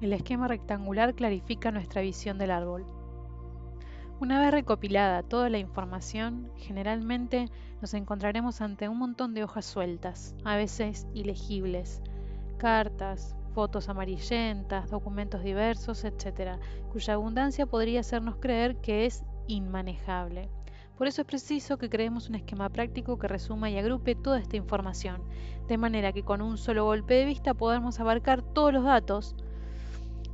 El esquema rectangular clarifica nuestra visión del árbol. Una vez recopilada toda la información, generalmente nos encontraremos ante un montón de hojas sueltas, a veces ilegibles, cartas, fotos amarillentas, documentos diversos, etc., cuya abundancia podría hacernos creer que es inmanejable. Por eso es preciso que creemos un esquema práctico que resuma y agrupe toda esta información, de manera que con un solo golpe de vista podamos abarcar todos los datos.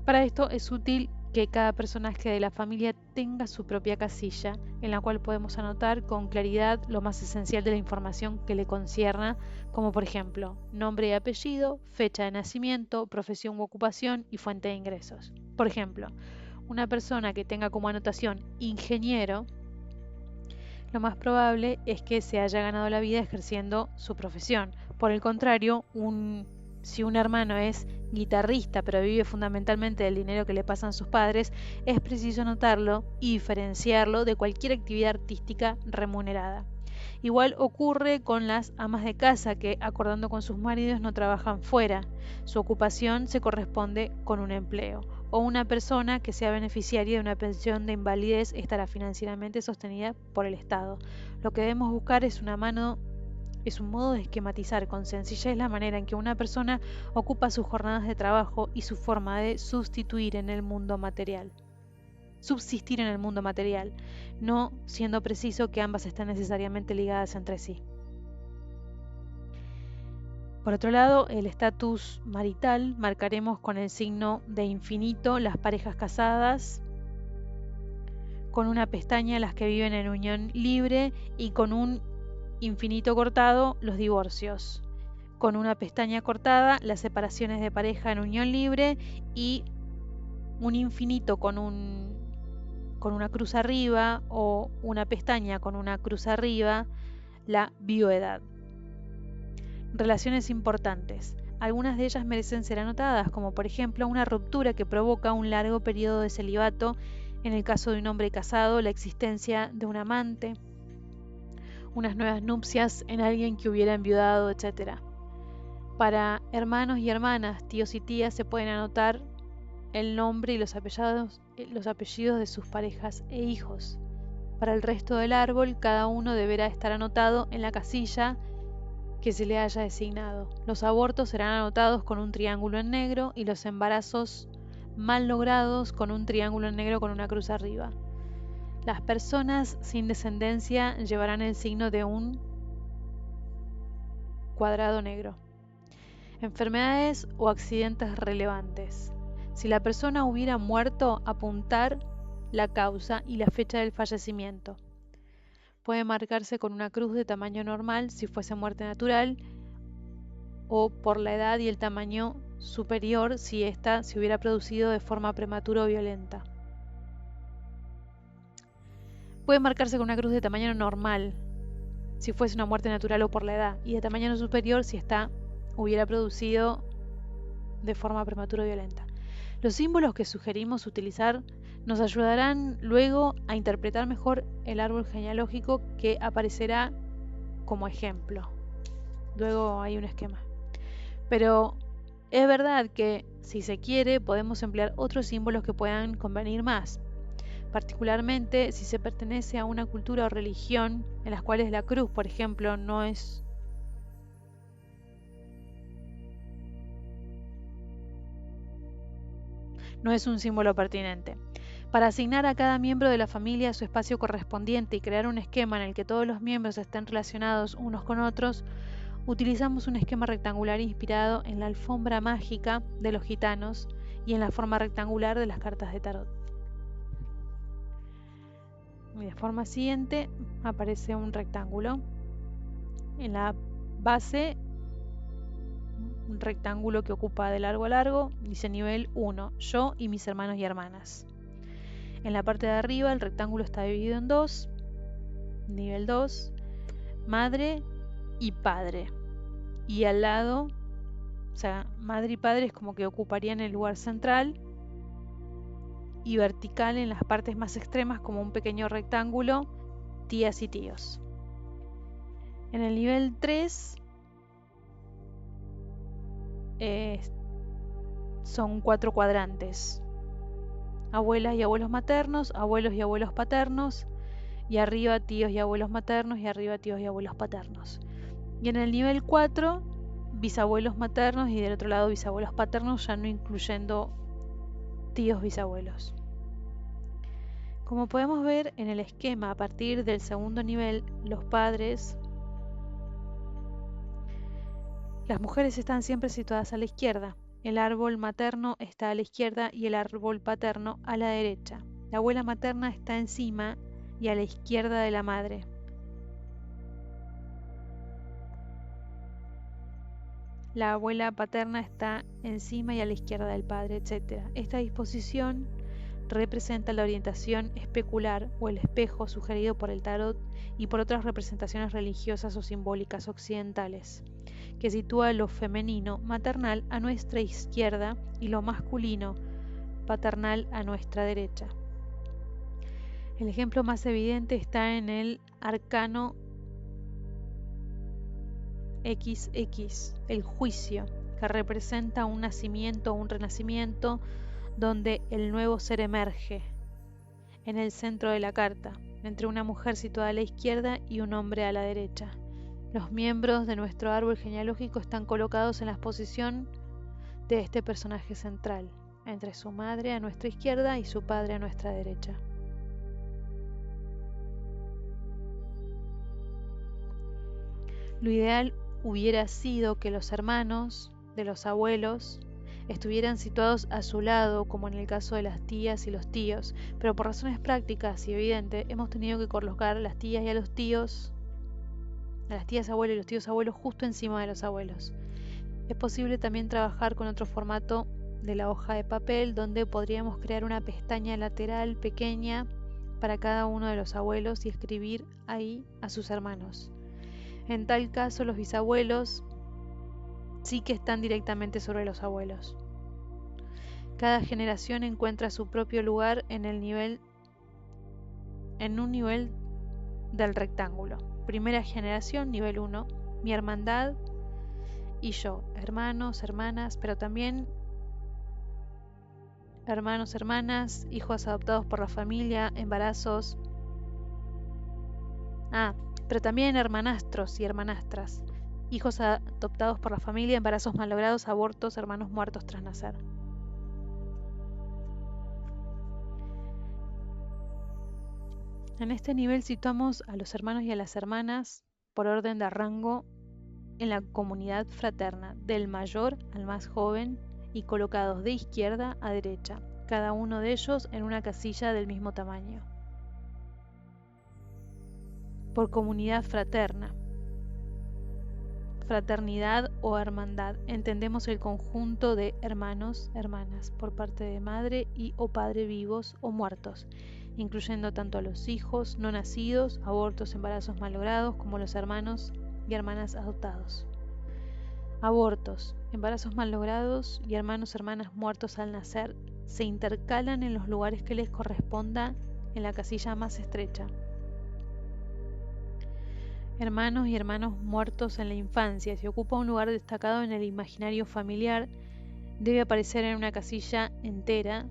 Para esto es útil que cada personaje de la familia tenga su propia casilla, en la cual podemos anotar con claridad lo más esencial de la información que le concierna, como por ejemplo, nombre y apellido, fecha de nacimiento, profesión u ocupación y fuente de ingresos. Por ejemplo, una persona que tenga como anotación ingeniero, lo más probable es que se haya ganado la vida ejerciendo su profesión. Por el contrario, si un hermano es guitarrista pero vive fundamentalmente del dinero que le pasan sus padres, es preciso anotarlo y diferenciarlo de cualquier actividad artística remunerada. Igual ocurre con las amas de casa que, acordando con sus maridos, no trabajan fuera. Su ocupación se corresponde con un empleo. O una persona que sea beneficiaria de una pensión de invalidez estará financieramente sostenida por el Estado. Lo que debemos buscar es un modo de esquematizar con sencillez la manera en que una persona ocupa sus jornadas de trabajo y su forma de subsistir en el mundo material, no siendo preciso que ambas estén necesariamente ligadas entre sí. Por otro lado, el estatus marital marcaremos con el signo de infinito las parejas casadas, con una pestaña las que viven en unión libre y con un infinito cortado los divorcios. Con una pestaña cortada las separaciones de pareja en unión libre y un infinito con una cruz arriba o una pestaña con una cruz arriba, la viudedad. Relaciones importantes. Algunas de ellas merecen ser anotadas, como por ejemplo una ruptura que provoca un largo periodo de celibato, en el caso de un hombre casado, la existencia de un amante, unas nuevas nupcias en alguien que hubiera enviudado, etc. Para hermanos y hermanas, tíos y tías se pueden anotar el nombre y los apellidos de sus parejas e hijos. Para el resto del árbol, cada uno deberá estar anotado en la casilla que se le haya designado. Los abortos serán anotados con un triángulo en negro y los embarazos mal logrados con un triángulo en negro con una cruz arriba. Las personas sin descendencia llevarán el signo de un cuadrado negro. Enfermedades o accidentes relevantes. Si la persona hubiera muerto, apuntar la causa y la fecha del fallecimiento. Puede marcarse con una cruz de tamaño normal si fuese muerte natural, o por la edad y el tamaño superior si ésta se hubiera producido de forma prematura o violenta. Puede marcarse con una cruz de tamaño normal si fuese una muerte natural o por la edad, y de tamaño no superior si ésta hubiera producido de forma prematura o violenta. Los símbolos que sugerimos utilizar nos ayudarán luego a interpretar mejor el árbol genealógico que aparecerá como ejemplo. Luego hay un esquema. Pero es verdad que, si se quiere, podemos emplear otros símbolos que puedan convenir más, particularmente si se pertenece a una cultura o religión en las cuales la cruz, por ejemplo, no es un símbolo pertinente. Para asignar a cada miembro de la familia su espacio correspondiente y crear un esquema en el que todos los miembros estén relacionados unos con otros, utilizamos un esquema rectangular inspirado en la alfombra mágica de los gitanos y en la forma rectangular de las cartas de tarot. Y de forma siguiente aparece un rectángulo. En la base, un rectángulo que ocupa de largo a largo, dice nivel 1, yo y mis hermanos y hermanas. En la parte de arriba el rectángulo está dividido en dos, nivel 2, madre y padre. Y al lado, o sea, madre y padre es como que ocuparían el lugar central, y vertical en las partes más extremas como un pequeño rectángulo, tías y tíos. En el nivel 3 son 4 cuadrantes: abuelas y abuelos maternos, abuelos y abuelos paternos, y arriba tíos y abuelos maternos, y arriba tíos y abuelos paternos. Y en el nivel 4, bisabuelos maternos, y del otro lado bisabuelos paternos, ya no incluyendo tíos bisabuelos. Como podemos ver en el esquema, a partir del segundo nivel, los padres, las mujeres están siempre situadas a la izquierda. El árbol materno está a la izquierda y el árbol paterno a la derecha. La abuela materna está encima y a la izquierda de la madre. La abuela paterna está encima y a la izquierda del padre, etc. Esta disposición representa la orientación especular o el espejo sugerido por el tarot y por otras representaciones religiosas o simbólicas occidentales, que sitúa lo femenino maternal a nuestra izquierda y lo masculino paternal a nuestra derecha. El ejemplo más evidente está en el arcano XX, el juicio, que representa un nacimiento o un renacimiento donde el nuevo ser emerge en el centro de la carta, entre una mujer situada a la izquierda y un hombre a la derecha. Los miembros de nuestro árbol genealógico están colocados en la posición de este personaje central, entre su madre a nuestra izquierda y su padre a nuestra derecha. Lo ideal hubiera sido que los hermanos de los abuelos estuvieran situados a su lado, como en el caso de las tías y los tíos, pero por razones prácticas y evidentes hemos tenido que colocar a las tías y a los tíos, a las tías abuelas y los tíos abuelos justo encima de los abuelos. Es posible también trabajar con otro formato de la hoja de papel, donde podríamos crear una pestaña lateral pequeña para cada uno de los abuelos y escribir ahí a sus hermanos. En tal caso, los bisabuelos sí que están directamente sobre los abuelos. Cada generación encuentra su propio lugar en un nivel del rectángulo. Primera generación, nivel 1, mi hermandad y yo, hermanos, hermanas, pero también hermanos, hermanas, hijos adoptados por la familia, embarazos. Pero también hermanastros y hermanastras, hijos adoptados por la familia, embarazos malogrados, abortos, hermanos muertos tras nacer. En este nivel situamos a los hermanos y a las hermanas por orden de rango en la comunidad fraterna, del mayor al más joven, y colocados de izquierda a derecha, cada uno de ellos en una casilla del mismo tamaño. Por comunidad fraterna, fraternidad o hermandad, entendemos el conjunto de hermanos, hermanas, por parte de madre y o padre vivos o muertos, incluyendo tanto a los hijos no nacidos, abortos, embarazos malogrados, como los hermanos y hermanas adoptados. Abortos, embarazos malogrados y hermanos, hermanas muertos al nacer se intercalan en los lugares que les corresponda en la casilla más estrecha. Hermanos y hermanos muertos en la infancia, si ocupa un lugar destacado en el imaginario familiar, debe aparecer en una casilla entera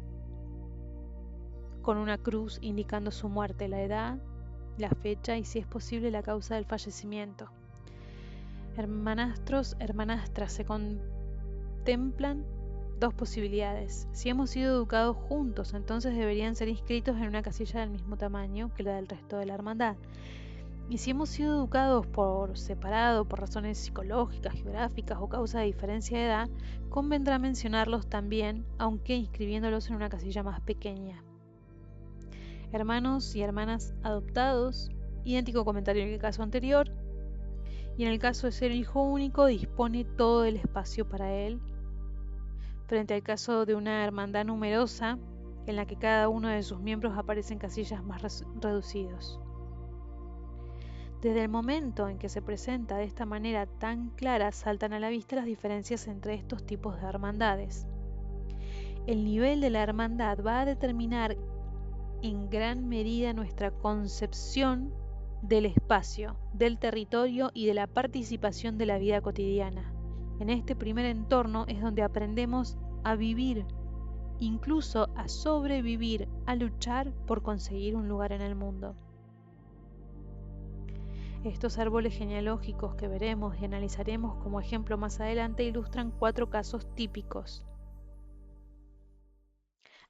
con una cruz indicando su muerte, la edad, la fecha y, si es posible, la causa del fallecimiento. Hermanastros, hermanastras, se contemplan dos posibilidades. Si hemos sido educados juntos, entonces deberían ser inscritos en una casilla del mismo tamaño que la del resto de la hermandad. Y si hemos sido educados por separado, por razones psicológicas, geográficas o causa de diferencia de edad, convendrá mencionarlos también, aunque inscribiéndolos en una casilla más pequeña. Hermanos y hermanas adoptados, idéntico comentario en el caso anterior, y en el caso de ser hijo único, dispone todo el espacio para él, frente al caso de una hermandad numerosa, en la que cada uno de sus miembros aparece en casillas más reducidos. Desde el momento en que se presenta de esta manera tan clara, saltan a la vista las diferencias entre estos tipos de hermandades. El nivel de la hermandad va a determinar en gran medida nuestra concepción del espacio, del territorio y de la participación de la vida cotidiana. En este primer entorno es donde aprendemos a vivir, incluso a sobrevivir, a luchar por conseguir un lugar en el mundo. Estos árboles genealógicos que veremos y analizaremos como ejemplo más adelante ilustran 4 casos típicos.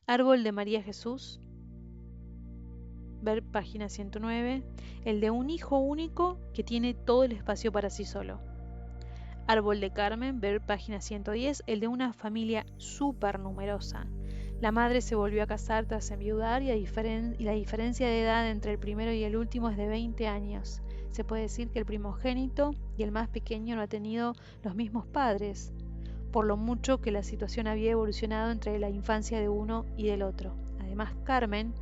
Árbol de María Jesús, ver página 109, el de un hijo único que tiene todo el espacio para sí solo. Árbol de Carmen, ver página 110, el de una familia súper numerosa. La madre se volvió a casar tras enviudar y la diferencia de edad entre el primero y el último es de 20 años. Se puede decir que el primogénito y el más pequeño no han tenido los mismos padres, por lo mucho que la situación había evolucionado entre la infancia de uno y del otro. Además, Carmen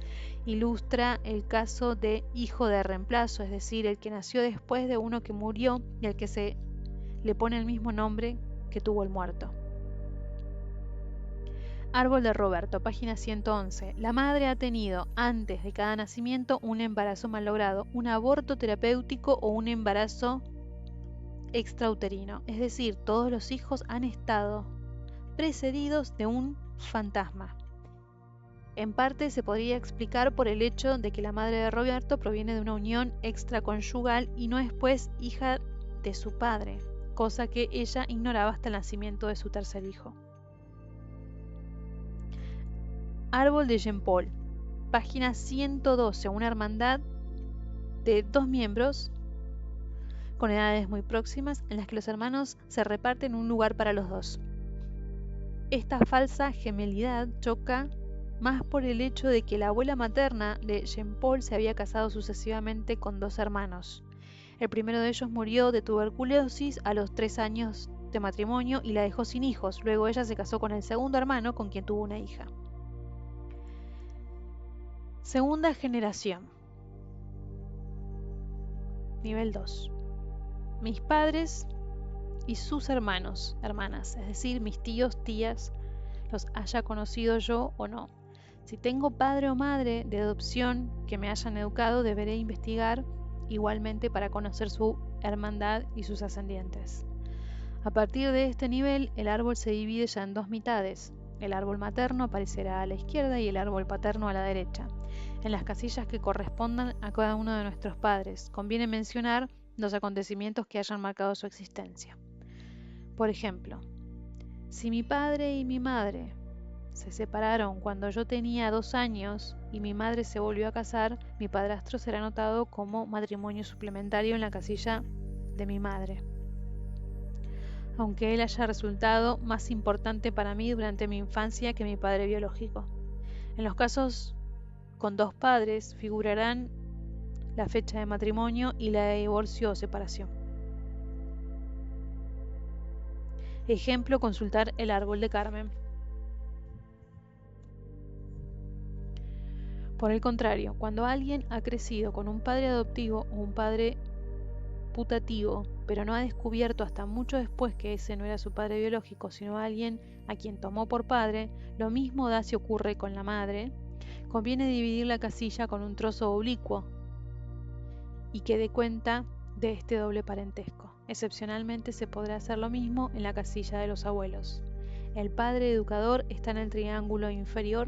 ilustra el caso de hijo de reemplazo, es decir, el que nació después de uno que murió y al que se le pone el mismo nombre que tuvo el muerto. Árbol de Roberto, página 111. La madre ha tenido antes de cada nacimiento un embarazo malogrado, un aborto terapéutico o un embarazo extrauterino, es decir, todos los hijos han estado precedidos de un fantasma. En parte se podría explicar por el hecho de que la madre de Roberto proviene de una unión extraconyugal y no es pues hija de su padre, cosa que ella ignoraba hasta el nacimiento de su tercer hijo. Árbol de Jean Paul, página 112, una hermandad de 2 miembros con edades muy próximas en las que los hermanos se reparten un lugar para los dos. Esta falsa gemelidad choca más por el hecho de que la abuela materna de Jean Paul se había casado sucesivamente con 2 hermanos. El primero de ellos murió de tuberculosis a los 3 años de matrimonio y la dejó sin hijos. Luego ella se casó con el segundo hermano, con quien tuvo una hija. Segunda generación. Nivel 2. Mis padres y sus hermanos, hermanas, es decir, mis tíos, tías, los haya conocido yo o no. Si tengo padre o madre de adopción que me hayan educado, deberé investigar igualmente para conocer su hermandad y sus ascendientes. A partir de este nivel, el árbol se divide ya en 2 mitades. El árbol materno aparecerá a la izquierda y el árbol paterno a la derecha, en las casillas que correspondan a cada uno de nuestros padres. Conviene mencionar los acontecimientos que hayan marcado su existencia. Por ejemplo, si mi padre y mi madre se separaron cuando yo tenía 2 años y mi madre se volvió a casar, mi padrastro será anotado como matrimonio suplementario en la casilla de mi madre, aunque él haya resultado más importante para mí durante mi infancia que mi padre biológico. En los casos con 2 padres figurarán la fecha de matrimonio y la de divorcio o separación. Ejemplo, consultar el árbol de Carmen. Por el contrario, cuando alguien ha crecido con un padre adoptivo o un padre putativo, pero no ha descubierto hasta mucho después que ese no era su padre biológico, sino alguien a quien tomó por padre, lo mismo da si ocurre con la madre, conviene dividir la casilla con un trozo oblicuo y que dé cuenta de este doble parentesco. Excepcionalmente se podrá hacer lo mismo en la casilla de los abuelos. El padre educador está en el triángulo inferior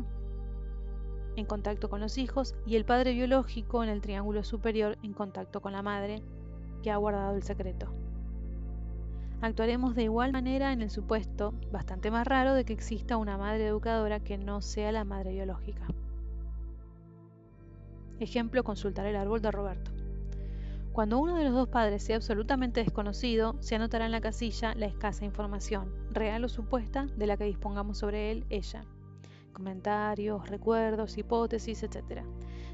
en contacto con los hijos y el padre biológico en el triángulo superior en contacto con la madre que ha guardado el secreto. Actuaremos de igual manera en el supuesto, bastante más raro, de que exista una madre educadora que no sea la madre biológica. Ejemplo, consultar el árbol de Roberto. Cuando uno de los 2 padres sea absolutamente desconocido, se anotará en la casilla la escasa información, real o supuesta, de la que dispongamos sobre él, ella. Comentarios, recuerdos, hipótesis, etc.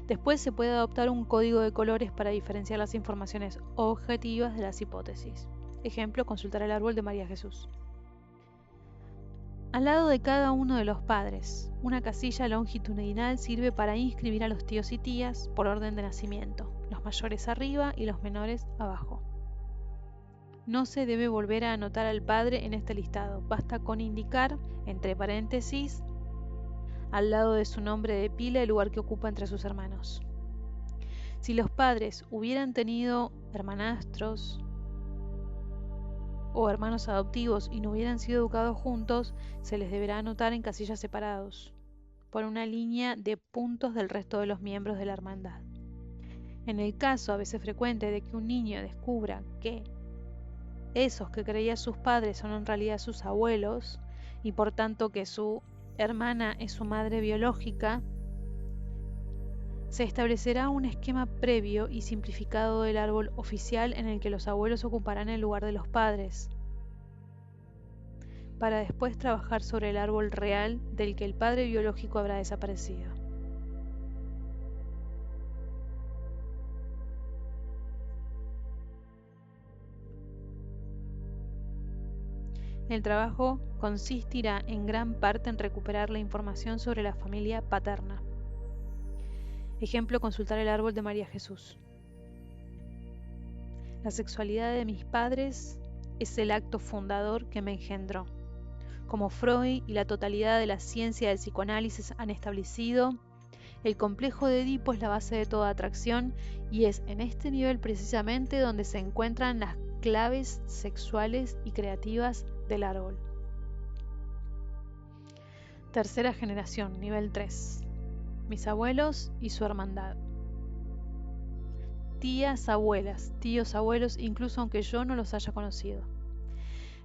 Después se puede adoptar un código de colores para diferenciar las informaciones objetivas de las hipótesis. Ejemplo, consultar el árbol de María Jesús. Al lado de cada uno de los padres, una casilla longitudinal sirve para inscribir a los tíos y tías por orden de nacimiento, los mayores arriba y los menores abajo. No se debe volver a anotar al padre en este listado, basta con indicar, entre paréntesis, al lado de su nombre de pila el lugar que ocupa entre sus hermanos. Si los padres hubieran tenido hermanastros o hermanos adoptivos y no hubieran sido educados juntos, se les deberá anotar en casillas separados, por una línea de puntos del resto de los miembros de la hermandad. En el caso a veces frecuente de que un niño descubra que esos que creía sus padres son en realidad sus abuelos, y por tanto que su hermana es su madre biológica, se establecerá un esquema previo y simplificado del árbol oficial en el que los abuelos ocuparán el lugar de los padres, para después trabajar sobre el árbol real del que el padre biológico habrá desaparecido. El trabajo consistirá en gran parte en recuperar la información sobre la familia paterna. Ejemplo, consultar el árbol de María Jesús. La sexualidad de mis padres es el acto fundador que me engendró. Como Freud y la totalidad de la ciencia del psicoanálisis han establecido, el complejo de Edipo es la base de toda atracción y es en este nivel precisamente donde se encuentran las claves sexuales y creativas del árbol. Tercera generación, nivel 3. Mis abuelos y su hermandad. Tías, abuelas, tíos, abuelos, incluso aunque yo no los haya conocido.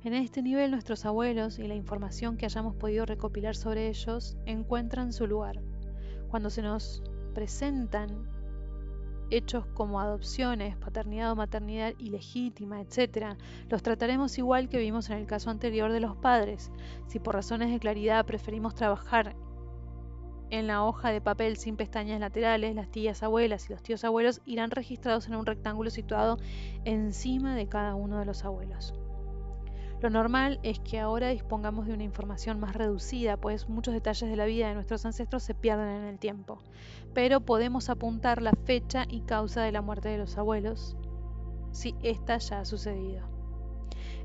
En este nivel nuestros abuelos y la información que hayamos podido recopilar sobre ellos encuentran su lugar. Cuando se nos presentan hechos como adopciones, paternidad o maternidad ilegítima, etc., los trataremos igual que vimos en el caso anterior de los padres. Si por razones de claridad preferimos trabajar en la hoja de papel sin pestañas laterales, las tías abuelas y los tíos abuelos irán registrados en un rectángulo situado encima de cada uno de los abuelos. Lo normal es que ahora dispongamos de una información más reducida, pues muchos detalles de la vida de nuestros ancestros se pierden en el tiempo, pero podemos apuntar la fecha y causa de la muerte de los abuelos, si ésta ya ha sucedido.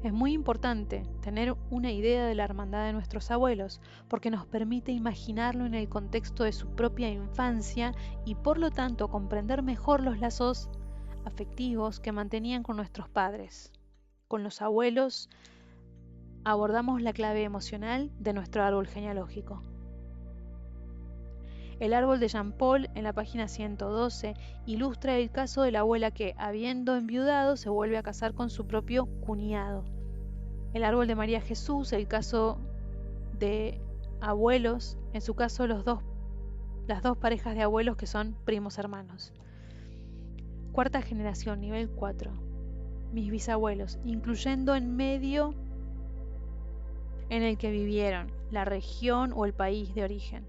Es muy importante tener una idea de la hermandad de nuestros abuelos, porque nos permite imaginarlo en el contexto de su propia infancia y por lo tanto comprender mejor los lazos afectivos que mantenían con nuestros padres. Con los abuelos abordamos la clave emocional de nuestro árbol genealógico. El árbol de Jean Paul, en la página 112, ilustra el caso de la abuela que, habiendo enviudado, se vuelve a casar con su propio cuñado. El árbol de María Jesús, el caso de abuelos, en su caso las dos parejas de abuelos que son primos hermanos. Cuarta generación, nivel 4. Mis bisabuelos, incluyendo en medio en el que vivieron, la región o el país de origen.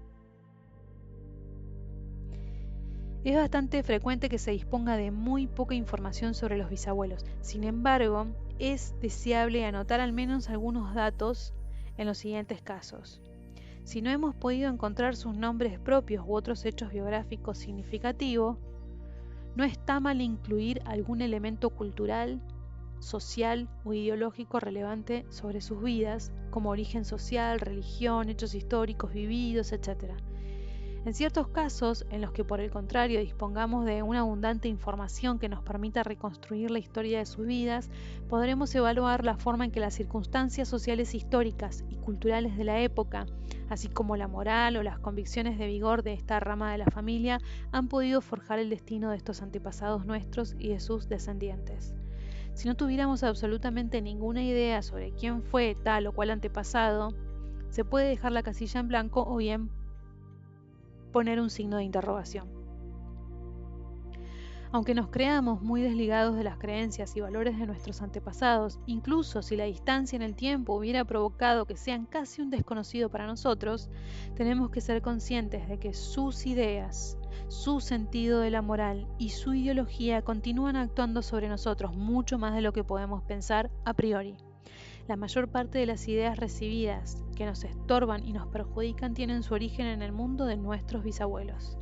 Es bastante frecuente que se disponga de muy poca información sobre los bisabuelos. Sin embargo, es deseable anotar al menos algunos datos en los siguientes casos. Si no hemos podido encontrar sus nombres propios u otros hechos biográficos significativos, no está mal incluir algún elemento cultural, social o ideológico relevante sobre sus vidas, como origen social, religión, hechos históricos vividos, etc. En ciertos casos, en los que por el contrario dispongamos de una abundante información que nos permita reconstruir la historia de sus vidas, podremos evaluar la forma en que las circunstancias sociales históricas y culturales de la época, así como la moral o las convicciones de vigor de esta rama de la familia, han podido forjar el destino de estos antepasados nuestros y de sus descendientes. Si no tuviéramos absolutamente ninguna idea sobre quién fue tal o cual antepasado, se puede dejar la casilla en blanco o bien poner un signo de interrogación. Aunque nos creamos muy desligados de las creencias y valores de nuestros antepasados, incluso si la distancia en el tiempo hubiera provocado que sean casi un desconocido para nosotros, tenemos que ser conscientes de que sus ideas, su sentido de la moral y su ideología continúan actuando sobre nosotros mucho más de lo que podemos pensar a priori. La mayor parte de las ideas recibidas que nos estorban y nos perjudican tienen su origen en el mundo de nuestros bisabuelos.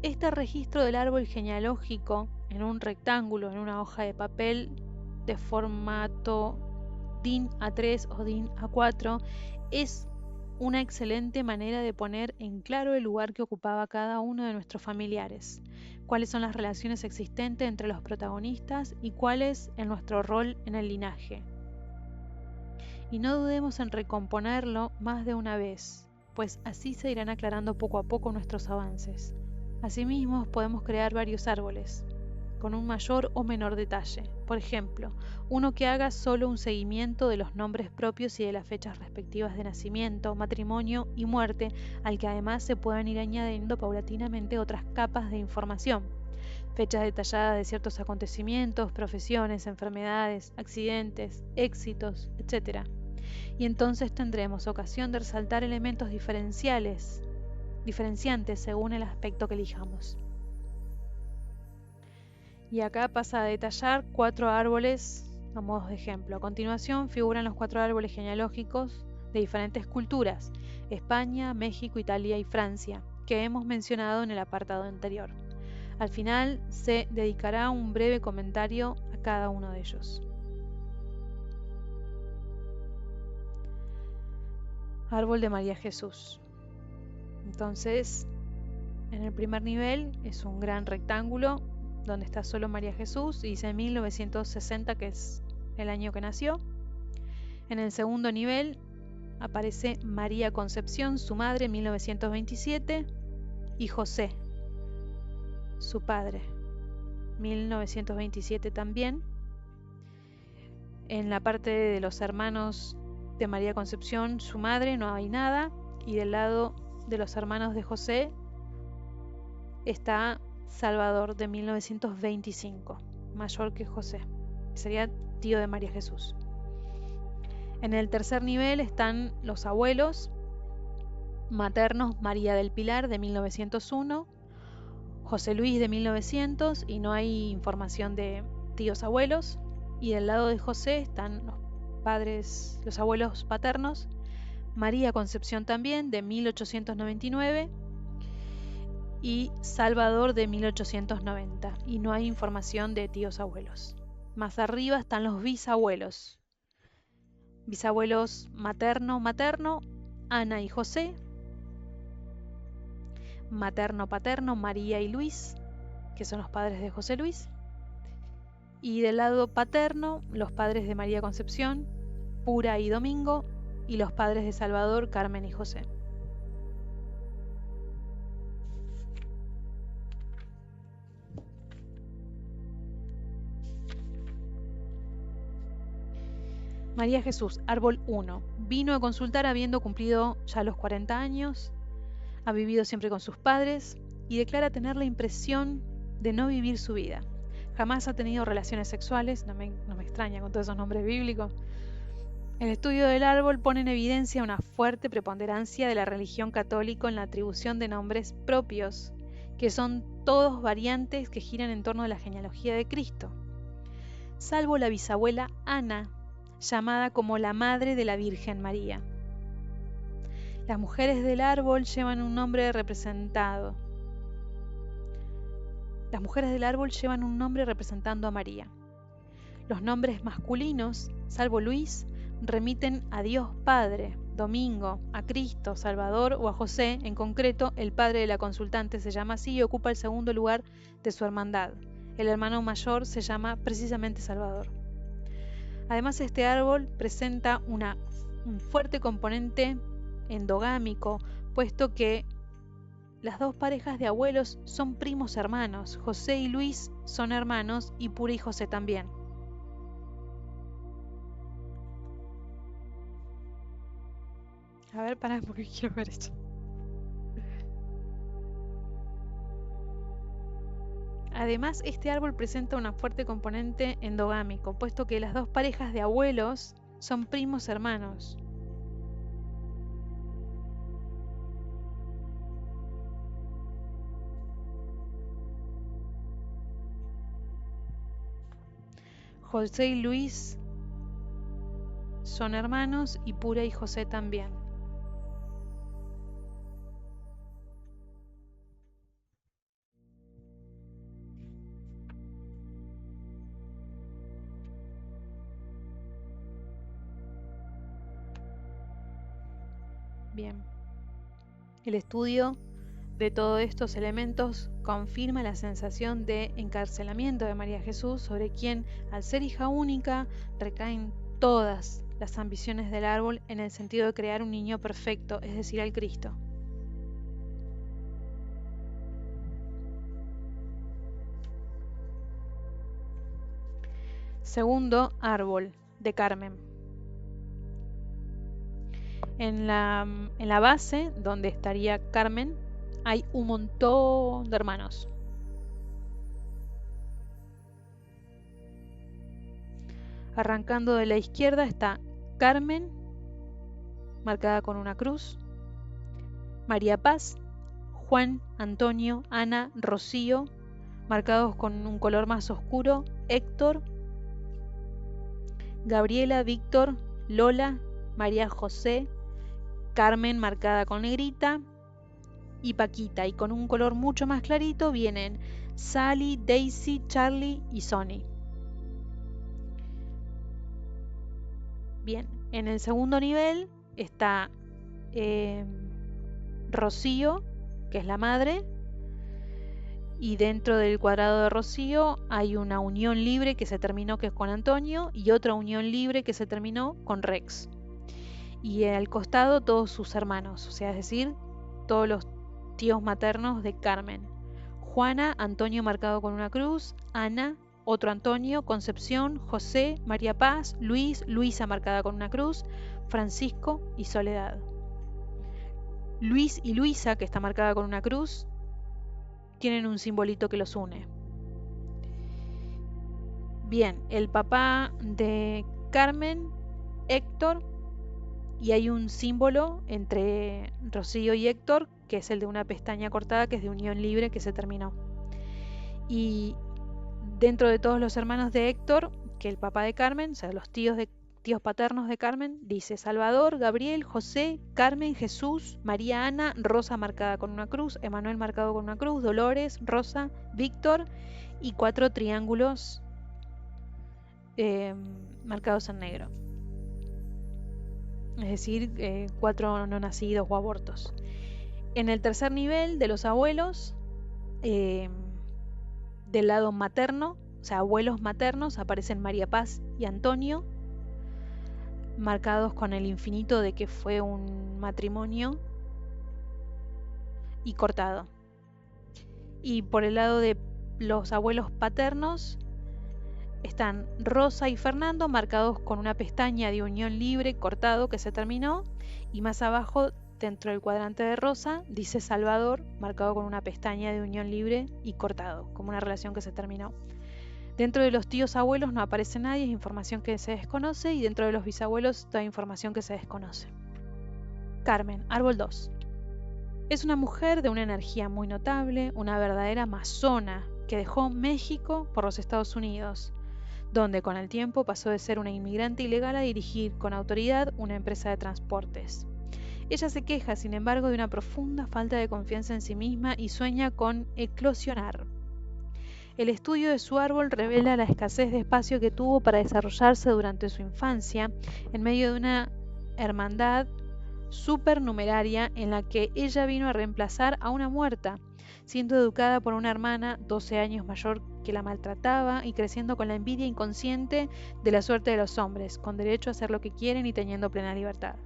Este registro del árbol genealógico en un rectángulo, en una hoja de papel de formato DIN A3 o DIN A4, es una excelente manera de poner en claro el lugar que ocupaba cada uno de nuestros familiares, cuáles son las relaciones existentes entre los protagonistas y cuál es nuestro rol en el linaje. Y no dudemos en recomponerlo más de una vez, pues así se irán aclarando poco a poco nuestros avances. Asimismo, podemos crear varios árboles, con un mayor o menor detalle. Por ejemplo, uno que haga solo un seguimiento de los nombres propios y de las fechas respectivas de nacimiento, matrimonio y muerte, al que además se puedan ir añadiendo paulatinamente otras capas de información. Fechas detalladas de ciertos acontecimientos, profesiones, enfermedades, accidentes, éxitos, etc. Y entonces tendremos ocasión de resaltar elementos diferenciantes según el aspecto que elijamos. Y acá pasa a detallar 4 árboles a modo de ejemplo. A continuación figuran los 4 árboles genealógicos de diferentes culturas: España, México, Italia y Francia, que hemos mencionado en el apartado anterior. Al final se dedicará un breve comentario a cada uno de ellos. Árbol de María Jesús. Entonces, en el primer nivel es un gran rectángulo donde está solo María Jesús y dice 1960, que es el año que nació. En el segundo nivel aparece María Concepción, su madre, 1927, y José, su padre, 1927 también. En la parte de los hermanos de María Concepción, su madre, no hay nada, y del lado de los hermanos de José está Salvador, de 1925, mayor que José, sería tío de María Jesús. En el tercer nivel están los abuelos maternos: María del Pilar, de 1901, José Luis, de 1900, y no hay información de tíos abuelos. Y del lado de José están los abuelos paternos: María Concepción también, de 1899, y Salvador, de 1890, y no hay información de tíos abuelos. Más arriba están los bisabuelos materno, Ana y José; materno paterno, María y Luis, que son los padres de José Luis; y del lado paterno, los padres de María Concepción, Pura y Domingo, y los padres de Salvador, Carmen y José. María Jesús, árbol 1. Vino a consultar habiendo cumplido ya los 40 años, ha vivido siempre con sus padres y declara tener la impresión de no vivir su vida. Jamás ha tenido relaciones sexuales, no me extraña con todos esos nombres bíblicos. El estudio del árbol pone en evidencia una fuerte preponderancia de la religión católica en la atribución de nombres propios, que son todos variantes que giran en torno a la genealogía de Cristo, salvo la bisabuela Ana, llamada como la madre de la Virgen María. Las mujeres del árbol llevan un nombre representando a María. Los nombres masculinos, salvo Luis, remiten a Dios Padre, Domingo, a Cristo, Salvador o a José. En concreto, el padre de la consultante se llama así y ocupa el segundo lugar de su hermandad. El hermano mayor se llama precisamente Salvador. Además, este árbol presenta un fuerte componente endogámico, puesto que las dos parejas de abuelos son primos hermanos. José y Luis son hermanos y Pura y José también. A ver, pará, porque quiero ver esto. Además, este árbol presenta un fuerte componente endogámico, puesto que las dos parejas de abuelos son primos hermanos. José y Luis son hermanos y Pura y José también. Bien. El estudio de todos estos elementos confirma la sensación de encarcelamiento de María Jesús, sobre quien, al ser hija única, recaen todas las ambiciones del árbol en el sentido de crear un niño perfecto, es decir, al Cristo. Segundo árbol de Carmen. En la base, donde estaría Carmen, hay un montón de hermanos. Arrancando de la izquierda está Carmen, marcada con una cruz, María Paz, Juan, Antonio, Ana, Rocío, marcados con un color más oscuro, Héctor, Gabriela, Víctor, Lola, María José, Carmen marcada con negrita y Paquita, y con un color mucho más clarito vienen Sally, Daisy, Charlie y Sonny. Bien, en el segundo nivel está Rocío, que es la madre, y dentro del cuadrado de Rocío hay una unión libre que se terminó, que es con Antonio, y otra unión libre que se terminó con Rex. Y al costado todos sus hermanos, o sea, es decir, todos los tíos maternos de Carmen. Juana, Antonio marcado con una cruz, Ana, otro Antonio, Concepción, José, María Paz, Luis, Luisa marcada con una cruz, Francisco y Soledad. Luis y Luisa, que está marcada con una cruz, tienen un simbolito que los une. Bien, el papá de Carmen, Héctor, y hay un símbolo entre Rocío y Héctor, que es el de una pestaña cortada, que es de unión libre, que se terminó. Y dentro de todos los hermanos de Héctor, que el papá de Carmen, o sea, los tíos paternos de Carmen, dice Salvador, Gabriel, José, Carmen, Jesús, María Ana, Rosa marcada con una cruz, Emanuel marcado con una cruz, Dolores, Rosa, Víctor, y 4 triángulos marcados en negro. Es decir, 4 no nacidos o abortos. En el tercer nivel de los abuelos, del lado materno, o sea, abuelos maternos, aparecen María Paz y Antonio, marcados con el infinito de que fue un matrimonio y cortado. Y por el lado de los abuelos paternos están Rosa y Fernando, marcados con una pestaña de unión libre cortado que se terminó, y más abajo, dentro del cuadrante de Rosa, dice Salvador, marcado con una pestaña de unión libre y cortado, como una relación que se terminó. Dentro de los tíos abuelos no aparece nadie, es información que se desconoce, y dentro de los bisabuelos toda información que se desconoce. Carmen, árbol 2. Es una mujer de una energía muy notable, una verdadera amazona que dejó México por los Estados Unidos, donde con el tiempo pasó de ser una inmigrante ilegal a dirigir con autoridad una empresa de transportes. Ella se queja, sin embargo, de una profunda falta de confianza en sí misma y sueña con eclosionar. El estudio de su árbol revela la escasez de espacio que tuvo para desarrollarse durante su infancia en medio de una hermandad supernumeraria en la que ella vino a reemplazar a una muerta, siendo educada por una hermana 12 años mayor que la maltrataba y creciendo con la envidia inconsciente de la suerte de los hombres, con derecho a hacer lo que quieren y teniendo plena libertad.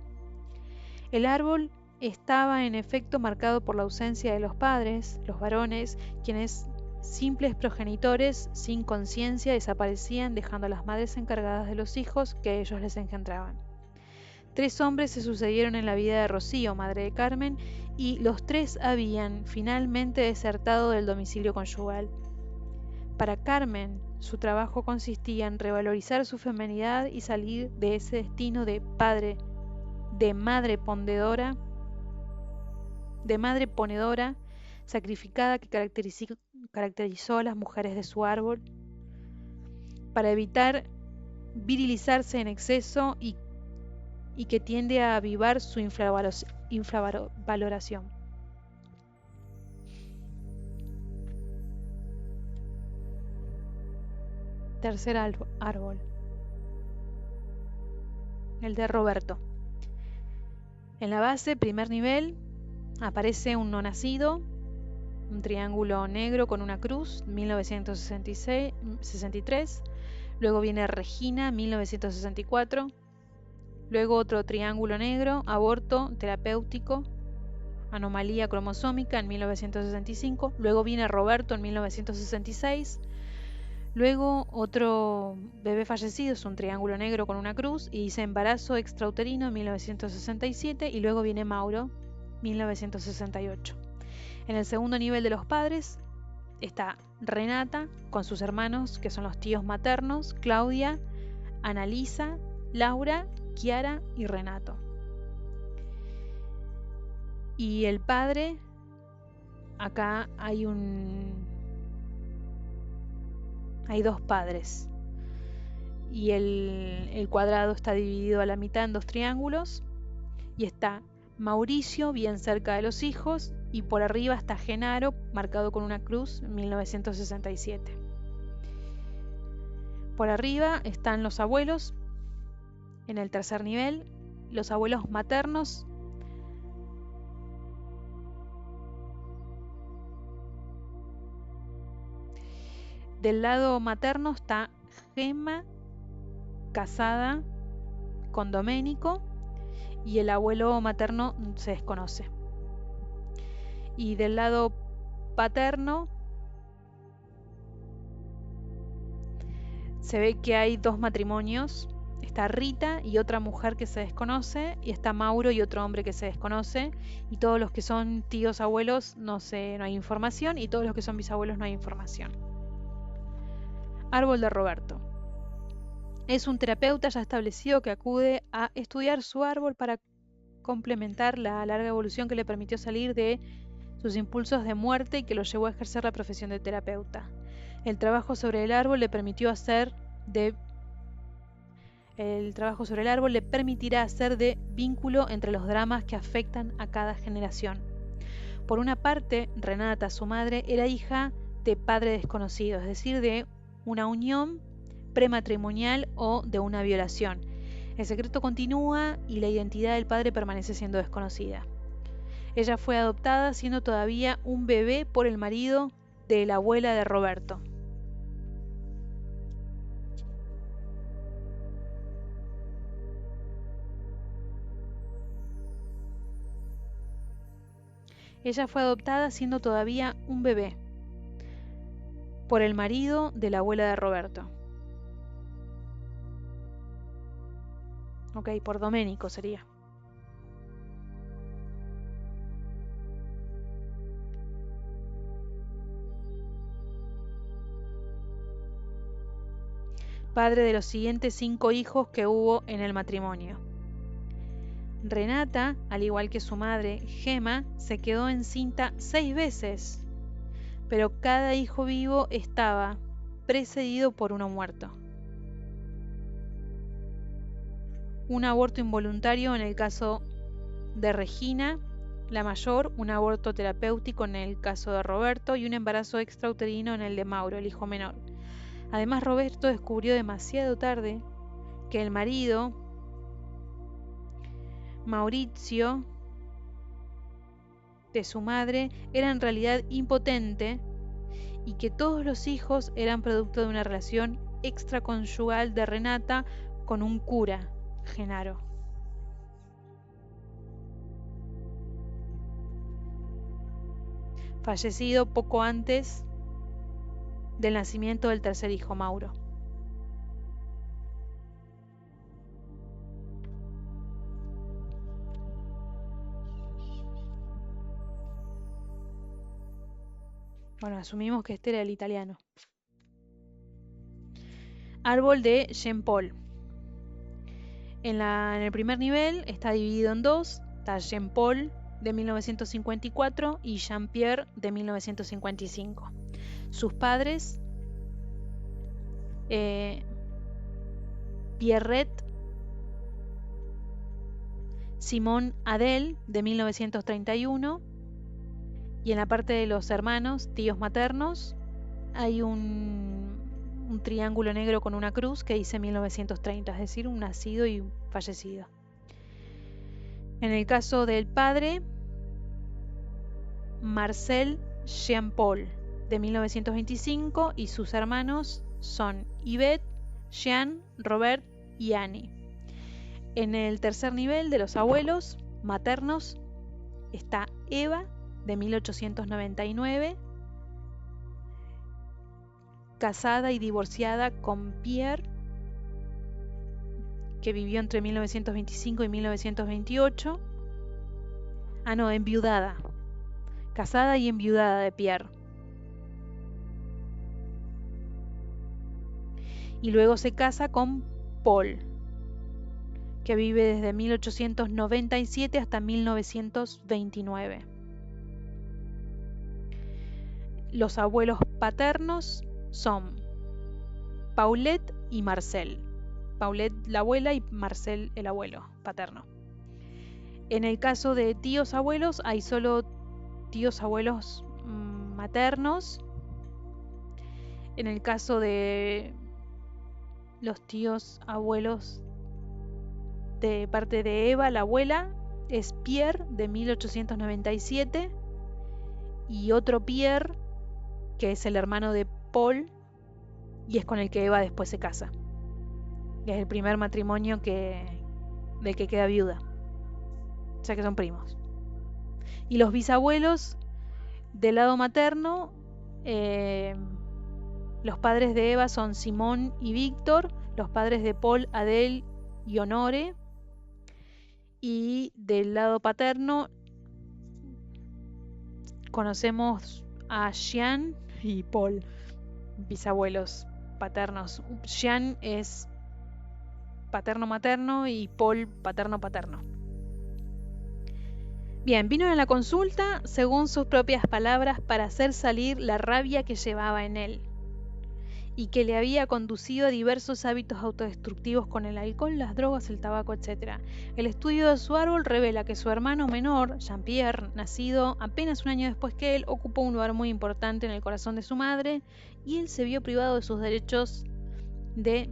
El árbol estaba en efecto marcado por la ausencia de los padres, los varones, quienes, simples progenitores sin conciencia, desaparecían dejando a las madres encargadas de los hijos que ellos les engendraban. 3 hombres se sucedieron en la vida de Rocío, madre de Carmen, y los 3 habían finalmente desertado del domicilio conyugal. Para Carmen, su trabajo consistía en revalorizar su feminidad y salir de ese destino de madre ponedora, sacrificada, que caracterizó a las mujeres de su árbol, para evitar virilizarse en exceso y que tiende a avivar su infravaloración. Tercer árbol, el de Roberto. En la base, primer nivel, aparece un no nacido, un triángulo negro con una cruz, 1963. Luego viene Regina, 1964. Luego otro triángulo negro, aborto terapéutico, anomalía cromosómica en 1965. Luego viene Roberto en 1966. Luego otro bebé fallecido, es un triángulo negro con una cruz, y dice embarazo extrauterino en 1967. Y luego viene Mauro, 1968. En el segundo nivel de los padres está Renata con sus hermanos, que son los tíos maternos, Claudia, Annalisa, Laura, Chiara y Renato. Y el padre, acá hay dos padres. Y el cuadrado está dividido a la mitad en dos triángulos. Y está Mauricio bien cerca de los hijos. Y por arriba está Genaro, marcado con una cruz, en 1967. Por arriba están los abuelos. En el tercer nivel, los abuelos maternos. Del lado materno está Gemma, casada con Domenico, y el abuelo materno se desconoce. Y del lado paterno se ve que hay dos matrimonios. Está Rita y otra mujer que se desconoce, y está Mauro y otro hombre que se desconoce, y todos los que son tíos abuelos no hay información, y todos los que son bisabuelos no hay información. Árbol de Roberto. Es un terapeuta ya establecido que acude a estudiar su árbol para complementar la larga evolución que le permitió salir de sus impulsos de muerte y que lo llevó a ejercer la profesión de terapeuta. El trabajo sobre el árbol le permitirá hacer de vínculo entre los dramas que afectan a cada generación. Por una parte, Renata, su madre, era hija de padre desconocido, es decir, de una unión prematrimonial o de una violación. El secreto continúa y la identidad del padre permanece siendo desconocida. Ella fue adoptada siendo todavía un bebé por el marido de la abuela de Roberto. Ella fue adoptada siendo todavía un bebé por el marido de la abuela de Roberto. Ok, por Domenico sería. Padre de los siguientes 5 hijos que hubo en el matrimonio. Renata, al igual que su madre, Gemma, se quedó encinta 6 veces, pero cada hijo vivo estaba precedido por uno muerto. Un aborto involuntario en el caso de Regina, la mayor, un aborto terapéutico en el caso de Roberto y un embarazo extrauterino en el de Mauro, el hijo menor. Además, Roberto descubrió demasiado tarde que el marido, Maurizio, de su madre, era en realidad impotente y que todos los hijos eran producto de una relación extraconyugal de Renata con un cura, Genaro. Fallecido poco antes del nacimiento del tercer hijo, Mauro. Bueno, asumimos que este era el italiano. Árbol de Jean Paul. En el primer nivel está dividido en dos. Está Jean Paul de 1954 y Jean-Pierre de 1955. Sus padres, Pierrette Simone Adele de 1931, y en la parte de los hermanos, tíos maternos, hay un triángulo negro con una cruz que dice 1930, es decir, un nacido y un fallecido. En el caso del padre, Marcel Jean-Paul, de 1925, y sus hermanos son Yvette, Jean, Robert y Annie. En el tercer nivel de los abuelos maternos está Eva, de 1899, casada y divorciada con Pierre, que vivió entre 1925 y 1928. Enviudada. Casada y enviudada de Pierre. Y luego se casa con Paul, que vive desde 1897 hasta 1929. Los abuelos paternos son Paulette y Marcel. Paulette la abuela y Marcel el abuelo paterno. En el caso de tíos abuelos hay solo tíos abuelos maternos. En el caso de los tíos abuelos de parte de Eva, la abuela, es Pierre, de 1897, y otro Pierre, que es el hermano de Paul, y es con el que Eva después se casa. Es el primer matrimonio del que queda viuda. O sea que son primos. Y los bisabuelos del lado materno, los padres de Eva son Simón y Víctor, los padres de Paul, Adèle y Honore. Y del lado paterno conocemos a Jean y Paul, bisabuelos paternos. Jean es paterno-materno y Paul paterno-paterno. Bien, vino a la consulta, según sus propias palabras, para hacer salir la rabia que llevaba en él y que le había conducido a diversos hábitos autodestructivos con el alcohol, las drogas, el tabaco, etc. El estudio de su árbol revela que su hermano menor, Jean-Pierre, nacido apenas un año después que él, ocupó un lugar muy importante en el corazón de su madre y él se vio privado de sus derechos de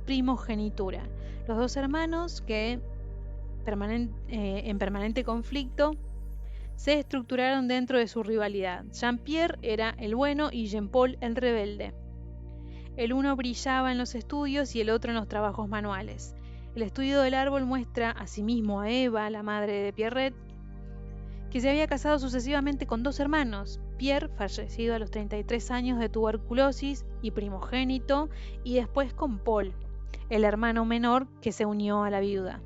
primogenitura. Los dos hermanos, que en permanente conflicto, se estructuraron dentro de su rivalidad. Jean-Pierre era el bueno y Jean-Paul el rebelde. El uno brillaba en los estudios y el otro en los trabajos manuales. El estudio del árbol muestra asimismo a Eva, la madre de Pierrette, que se había casado sucesivamente con dos hermanos, Pierre, fallecido a los 33 años de tuberculosis y primogénito, y después con Paul, el hermano menor que se unió a la viuda.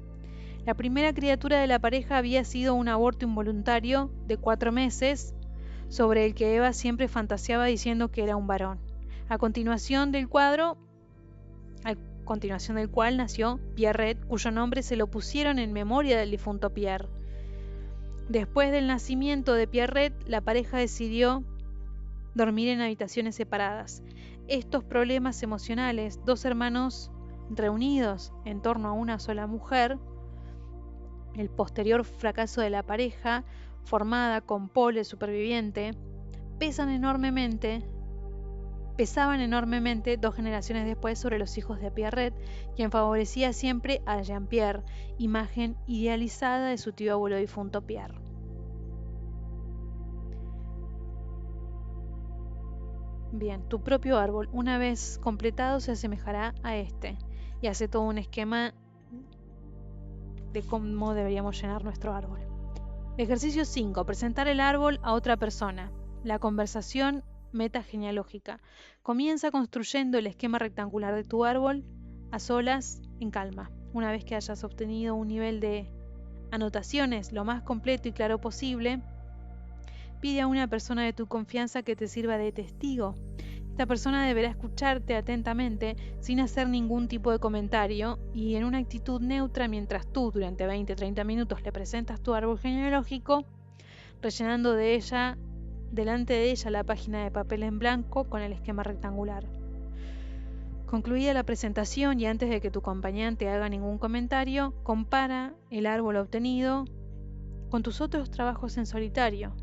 La primera criatura de la pareja había sido un aborto involuntario de 4 meses, sobre el que Eva siempre fantaseaba diciendo que era un varón. A continuación del cual nació Pierrette, cuyo nombre se lo pusieron en memoria del difunto Pierre. Después del nacimiento de Pierrette, la pareja decidió dormir en habitaciones separadas. Estos problemas emocionales, dos hermanos reunidos en torno a una sola mujer, el posterior fracaso de la pareja, formada con Paul el superviviente, pesaban enormemente 2 generaciones después sobre los hijos de Pierrette, quien favorecía siempre a Jean-Pierre, imagen idealizada de su tío abuelo difunto Pierre. Bien, tu propio árbol, una vez completado, se asemejará a este, y hace todo un esquema de cómo deberíamos llenar nuestro árbol. Ejercicio 5. Presentar el árbol a otra persona. La conversación metagenealógica. Comienza construyendo el esquema rectangular de tu árbol a solas, en calma. Una vez que hayas obtenido un nivel de anotaciones lo más completo y claro posible, pide a una persona de tu confianza que te sirva de testigo. Esta persona deberá escucharte atentamente sin hacer ningún tipo de comentario y en una actitud neutra mientras tú durante 20-30 minutos le presentas tu árbol genealógico, rellenando delante de ella la página de papel en blanco con el esquema rectangular. Concluida la presentación y antes de que tu acompañante haga ningún comentario, compara el árbol obtenido con tus otros trabajos en solitario.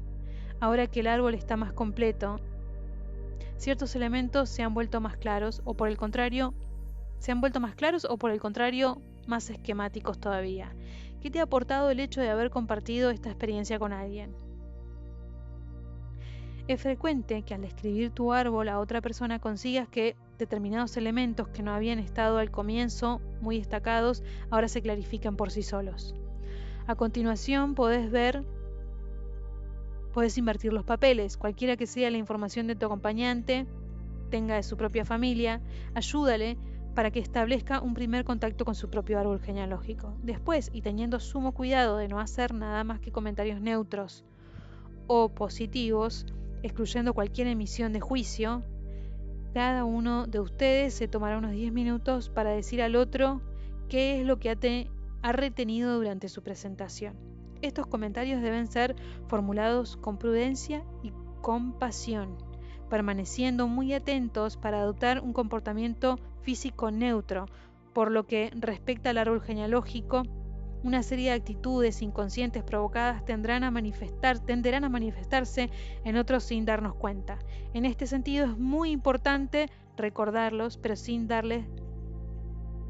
Ahora que el árbol está más completo, ciertos elementos se han vuelto más claros o por el contrario más esquemáticos todavía. ¿Qué te ha aportado el hecho de haber compartido esta experiencia con alguien? Es frecuente que al describir tu árbol a otra persona consigas que determinados elementos que no habían estado al comienzo muy destacados ahora se clarifican por sí solos. A continuación podés invertir los papeles, cualquiera que sea la información de tu acompañante, tenga de su propia familia, ayúdale para que establezca un primer contacto con su propio árbol genealógico. Después, y teniendo sumo cuidado de no hacer nada más que comentarios neutros o positivos, excluyendo cualquier emisión de juicio, cada uno de ustedes se tomará unos 10 minutos para decir al otro qué es lo que ha retenido durante su presentación. Estos comentarios deben ser formulados con prudencia y compasión, permaneciendo muy atentos para adoptar un comportamiento físico neutro. Por lo que respecta al árbol genealógico, una serie de actitudes inconscientes provocadas tenderán a manifestarse en otros sin darnos cuenta. En este sentido es muy importante recordarlos, pero sin darles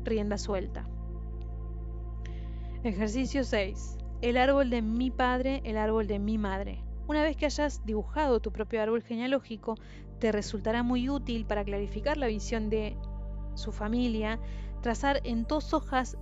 rienda suelta. Ejercicio 6. El árbol de mi padre, el árbol de mi madre. Una vez que hayas dibujado tu propio árbol genealógico, te resultará muy útil para clarificar la visión de su familia, trazar en 2 hojas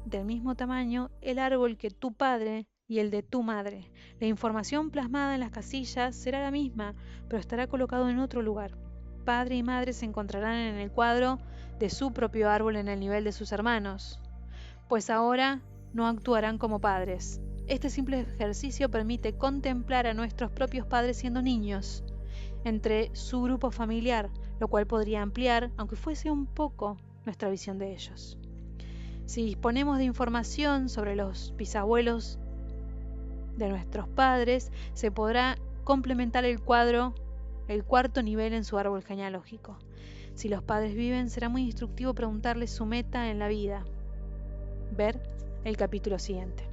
del mismo tamaño el árbol que tu padre y el de tu madre. La información plasmada en las casillas será la misma, pero estará colocado en otro lugar. Padre y madre se encontrarán en el cuadro de su propio árbol en el nivel de sus hermanos, pues ahora no actuarán como padres. Este simple ejercicio permite contemplar a nuestros propios padres siendo niños entre su grupo familiar, lo cual podría ampliar, aunque fuese un poco, nuestra visión de ellos. Si disponemos de información sobre los bisabuelos de nuestros padres, se podrá complementar el cuarto nivel en su árbol genealógico. Si los padres viven, será muy instructivo preguntarles su meta en la vida. Ver el capítulo siguiente.